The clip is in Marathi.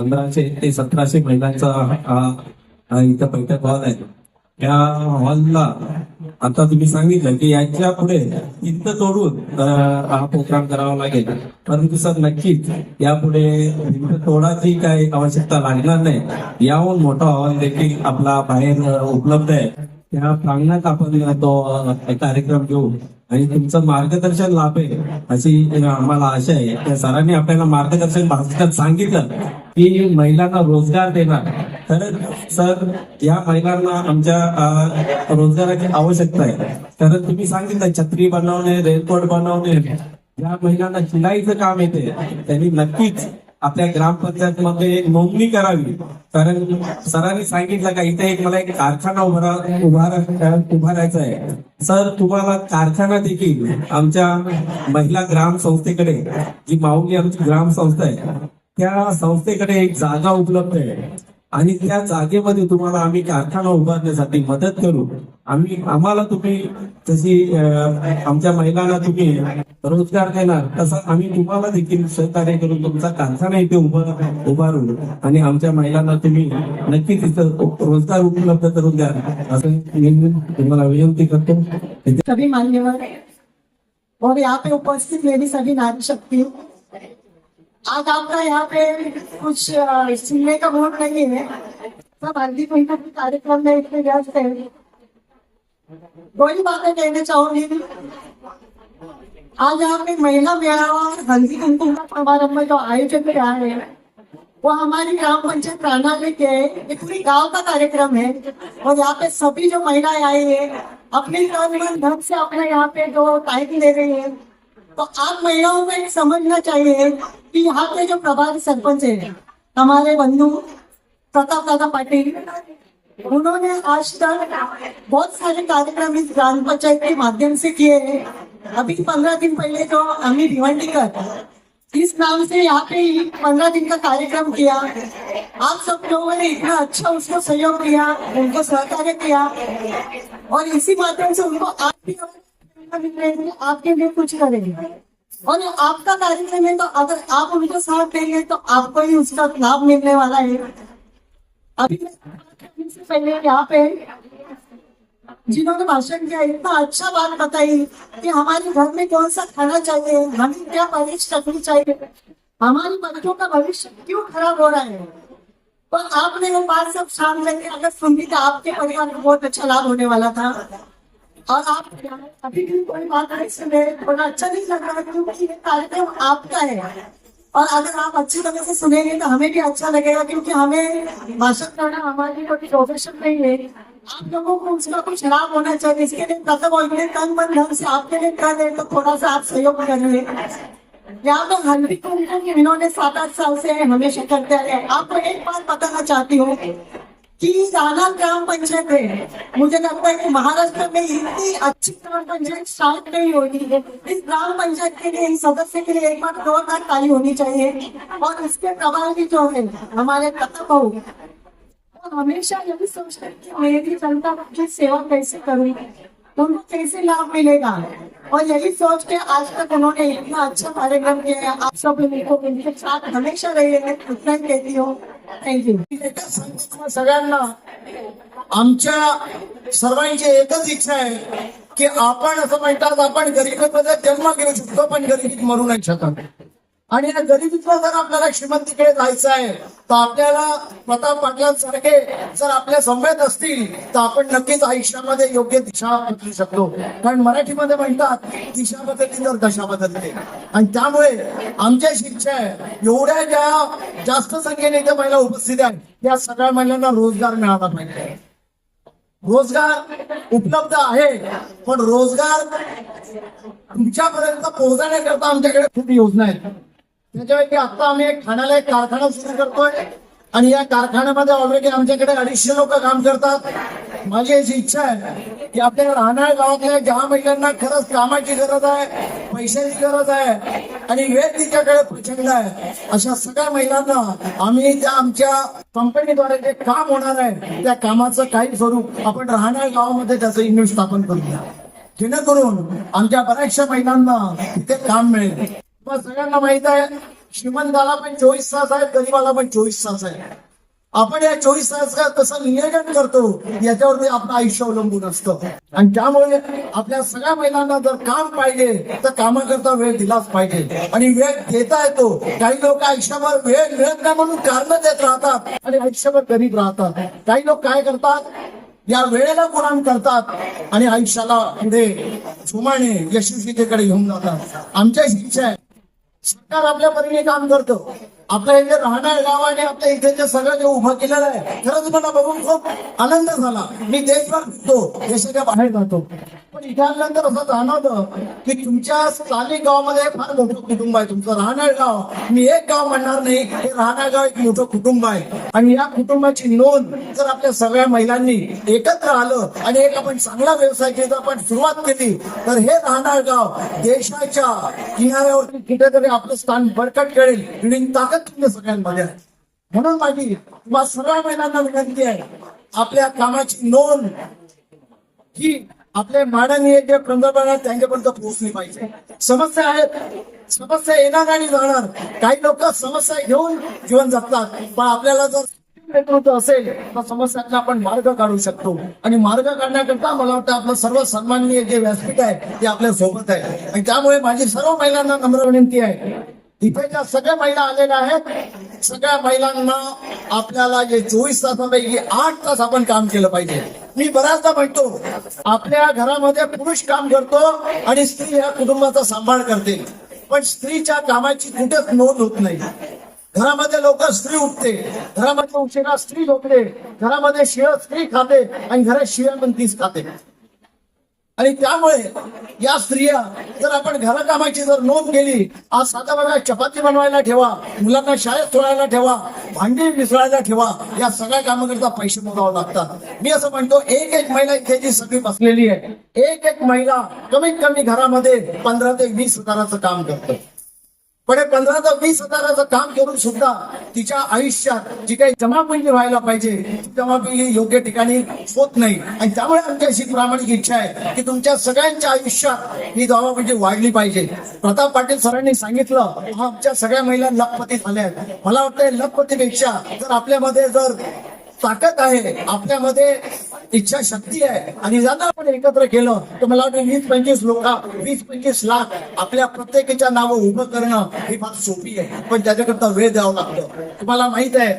1500 ते 1700 महिलांचा इथं बैठक हॉल आहे. त्या हॉलला आता तुम्ही सांगितलं की याच्या पुढे भिंत तोडून हा प्रोग्राम करावा लागेल, परंतु सर नक्कीच यापुढे भिंत तोडाची काही आवश्यकता लागणार नाही. याहून मोठा हॉल देखील आपला बाहेर उपलब्ध आहे. त्या प्रांगणात आपण तो कार्यक्रम घेऊ आणि तुमचं मार्गदर्शन लाभेल अशी आम्हाला आशा आहे. त्या सरांनी आपल्याला मार्गदर्शन भाषणात सांगितलं की महिलांना रोजगार देणार. तर सर या महिलांना आमच्या रोजगाराची आवश्यकता आहे. तर तुम्ही सांगितलं छत्री बनवणे, रेनकोट बनवणे, या महिलांना शिलाईचं काम येते, त्यांनी नक्कीच आपल्या ग्रामपंचायत मध्ये नोंदणी करावी. कारण सरांनी सांगितलं का इथे मला एक कारखाना उभारायचा आहे. सर तुम्हाला कारखाना देखील आमच्या महिला ग्राम संस्थेकडे, जी माऊली आमची ग्राम संस्था आहे त्या संस्थेकडे एक जागा उपलब्ध आहे आणि त्या जागेमध्ये तुम्हाला आम्ही कारखाना उभारण्यासाठी मदत करू. आम्हाला तुम्ही जशी आमच्या महिलांना तुम्ही रोजगार देणार तसं आम्ही तुम्हाला देखील सहकार्य करून तुमचा कारखाना इथे उभारू आणि आमच्या महिलांना तुम्ही नक्कीच इथं रोजगार उपलब्ध करून द्या असं मी तुम्हाला विनंती करतो. सभी मान्यवर और यहाँ पे उपस्थित मेरी सभी नारी शक्ति, आज आपका यहाँ पे कुछ सुनने का मूड नहीं है, सब हल्दी महीना के कार्यक्रम में इतने व्यस्त है. वही बातें कहना चाहूंगी. आज यहाँ पे महिला मेळावा और हल्दी कुमकुम का समारंभ जो आयोजन में रहा है वो हमारी ग्राम पंचायत प्रणाली के ये पूरी गांव का कार्यक्रम है. और यहाँ पे सभी जो महिलाएं आई है अपने तन मन धन से अपना यहाँ पे जो टाइम ले रही है. तो आप महिलाओं को एक समझना चाहिए कि यहाँ के जो प्रभारी सरपंच है हमारे बंधु प्रताप दादा पाटिल, उन्होंने आज तक बहुत सारे कार्यक्रम इस ग्राम पंचायत के माध्यम से किए हैं. अभी 15 दिन पहले जो अमित भिवंडीकर इस नाम से यहाँ पे 15 दिन का कार्यक्रम किया. आप सब लोगों ने इतना अच्छा उसको सहयोग किया, उनको सहकार्य किया और इसी माध्यम से उनको आपके लिए कुछ करेंगे. और आपका कार्यक्रम है तो अगर आप उनको साथ देंगे तो आपको ही उसका लाभ मिलने वाला है. अभी से पहले यहाँ पे जिन्होंने भाषण किया इतना अच्छा बात बताई कि हमारे घर में कौन सा खाना चाहिए, हमें क्या परवरिश रखनी चाहिए, हमारे बच्चों का भविष्य क्यों खराब हो रहा है. पर आपने वो बात सब शाम करके अगर सुनी तो आपके परिवार को बहुत अच्छा लाभ होने वाला था. और आप अभी भी कोई बात नहीं सुने, थोड़ा अच्छा नहीं लग रहा क्योंकि ये कार्यक्रम आपका है. और अगर आप अच्छी तरह से सुनेंगे तो हमें भी अच्छा लगेगा, क्योंकि हमें भाषण करना हमारी कोई प्रोफेशन नहीं है. आप लोगों को उसका कुछ लाभ होना चाहिए. इसके लिए तत्व तन मन धन से आपके लिए कर रहे तो थोड़ा सा आप सहयोग कर रहे. यहाँ तो हल्दी कुमकुम इन्होंने 7-8 साल से हमेशा करते रहे. आपको एक बात बताना चाहती हूँ कि राना ग्राम पंचायत है, मुझे लगता है कि महाराष्ट्र में इतनी अच्छी ग्राम पंचायत स्टार्ट नहीं होगी. इस ग्राम पंचायत के लिए, इस सदस्य के लिए एक बार जोरदार ताली होनी चाहिए. और इसके प्रभारी जो है हमारे प्रताप बाबू, हमेशा यही सोचते हैं कि मेरी जनता की सेवा कैसे करूँ, उनको कैसे लाभ मिलेगा. और यही सोच के आज तक उन्होंने इतना अच्छा कार्यक्रम किया है. आप सब उनको इनके साथ हमेशा रहेंगे, उतना ही कहती हूँ. थँक्यू. सगळ्यांना आमच्या सर्वांची एकच इच्छा आहे की आपण असं म्हणतात आपण गरिबीमध्ये जन्म घेऊ शकतो पण गरिबीत मरू नाही शकत. आणि या गरिबीतून जर आपल्याला श्रीमंतीकडे जायचं आहे तर आपल्याला प्रताप पाटलांसारखे जर आपल्या संवेद असतील तर आपण नक्कीच आयुष्यामध्ये योग्य दिशा बदलू शकतो. कारण मराठीमध्ये म्हणतात दिशा बदलली तर दशा बदलते. आणि त्यामुळे आमच्या इच्छा आहे एवढ्या ज्या जास्त संख्येने त्या महिला उपस्थित आहेत त्या सगळ्या महिलांना रोजगार मिळाला पाहिजे. रोजगार उपलब्ध आहे पण रोजगार तुमच्यापर्यंत पोहोचण्याकरता आमच्याकडे खूप योजना आहेत. त्याच्यापैकी आता आम्ही एक ठाण्याला एक कारखाना सुरू करतोय आणि या कारखान्यामध्ये ऑलरेडी आमच्याकडे 250 लोक काम करतात. माझी अशी इच्छा आहे की आपल्या राहणाऱ्या गावातल्या ज्या महिलांना खरंच कामाची गरज आहे, पैशाची गरज आहे आणि वेळ तिच्याकडे प्रचंड आहे, अशा सगळ्या महिलांना आम्ही त्या आमच्या कंपनीद्वारे जे काम होणार आहे त्या कामाचं काही स्वरूप आपण राहणाऱ्या गावामध्ये त्याचं युनिट स्थापन करूया, जेणेकरून आमच्या बऱ्याचशा महिलांना तिथे काम मिळेल. सगळ्यांना माहित आहे श्रीमंताला पण 24 तास आहेत, गरीबाला पण 24 तास आहे. आपण या 24 तासात कसं नियोजन करतो याच्यावरती आपलं आयुष्य अवलंबून असतं. आणि त्यामुळे आपल्या सगळ्या महिलांना जर काम पाहिजे तर कामाकरता वेळ दिलाच पाहिजे आणि वेळ देता येतो. काही लोक आयुष्यभर वेळ मिळत नाही म्हणून कारण देत राहतात आणि आयुष्यभर गरीब राहतात. काही लोक काय करतात, या वेळेला गुलाम करतात आणि आयुष्याला पुढे सुमाने यशस्वीतेकडे घेऊन जातात. आमच्या इच्छा आहे, सरकार आपल्या परीने काम करतं. आपल्या इथे राहणार गाव आणि आपल्या इथे जे सगळं जे उभं केलेलं आहे, खरंच मला बघून खूप आनंद झाला. मी देशभर फिरतो, देशाच्या बाहेर जातो, पण इथे आल्यानंतर असं जाणवतं की तुमच्या स्थानिक गावामध्ये फार मोठं कुटुंब आहे. तुमचं राहणार गाव, मी एक गाव म्हणणार नाही, हे राहणार गाव एक मोठं कुटुंब आहे. आणि या कुटुंबाची नोंद जर आपल्या सगळ्या महिलांनी एकत्र आलं आणि एक आपण चांगला व्यवसाय केला, आपण सुरुवात केली, तर हे राहणार गाव देशाच्या किनाऱ्यावरती कुठेतरी आपलं स्थान बळकट करेल. आणि ताकद तुमच्या सगळ्यांमध्ये आहे. म्हणून माझी तुम्हा सर्व महिलांना विनंती आहे, आपल्या कामाची नोंद ही आपले माननीय जे पंतप्रधान आहेत त्यांच्यापर्यंत पोहोचली पाहिजे. समस्या आहेत, समस्या येणार आणि जाणार. काही लोक समस्या घेऊन जीवन जगतात, पण आपल्याला जर नेतृत्व असेल तर समस्यांना आपण मार्ग काढू शकतो. आणि मार्ग काढण्याकरता मला वाटतं आपलं सर्व सन्माननीय जे व्यासपीठ आहे ते आपल्या सोबत आहे. आणि त्यामुळे माझी सर्व महिलांना नम्र विनंती आहे, इथे ज्या सगळ्या महिला आलेल्या आहेत, सगळ्या महिलांना आपल्याला जे 24 तासापैकी 8 तास आपण काम केलं पाहिजे. मी बऱ्याचदा म्हणतो, आपल्या घरामध्ये पुरुष काम करतो आणि स्त्री या कुटुंबाचा सांभाळ करते, पण स्त्रीच्या कामाची कुठेच नोंद होत नाही. घरामध्ये लवकर स्त्री उठते, घरामध्ये उशिरा स्त्री झोपते, घरामध्ये शिळ स्त्री खाते आणि घरात शिळ पण तीच खाते. आणि त्यामुळे या स्त्रिया जर आपण घरकामाची जर नोंद केली, आज साधा बघा चपाती बनवायला ठेवा, मुलांना शाळेत सोडायला ठेवा, भांडी मिसळायला ठेवा, या सगळ्या कामाकरता पैसे मोजावे लागतात. मी असं म्हणतो, एक महिला इथे जी सगळी बसलेली आहे, एक महिला कमीत कमी घरामध्ये 15 ते 20 हजाराचं काम करते. पण 15 ते 20 हजाराचं काम करून सुद्धा तिच्या आयुष्यात जी काही जमापुंजी व्हायला पाहिजे ती जमापुंजी योग्य ठिकाणी होत नाही. आणि त्यामुळे आमची अशी प्रामाणिक इच्छा आहे की तुमच्या सगळ्यांच्या आयुष्यात ही जमापुंजी वाढली पाहिजे. प्रताप पाटील सरांनी सांगितलं, आमच्या सगळ्या महिला लखपती झाल्या आहेत. मला वाटतं लखपतीपेक्षा जर आपल्यामध्ये जर ताकद आहे, आपल्यामध्ये इच्छाशक्ती आहे आणि ज्यांना आपण एकत्र केलं तर मला वाटतं 20-25 लोक, 20-25 लाख आपल्या प्रत्येकाच्या नावं उभं करणं ही फार सोपी आहे, पण त्याच्याकरता वेळ द्यावा लागतो. तुम्हाला माहित आहे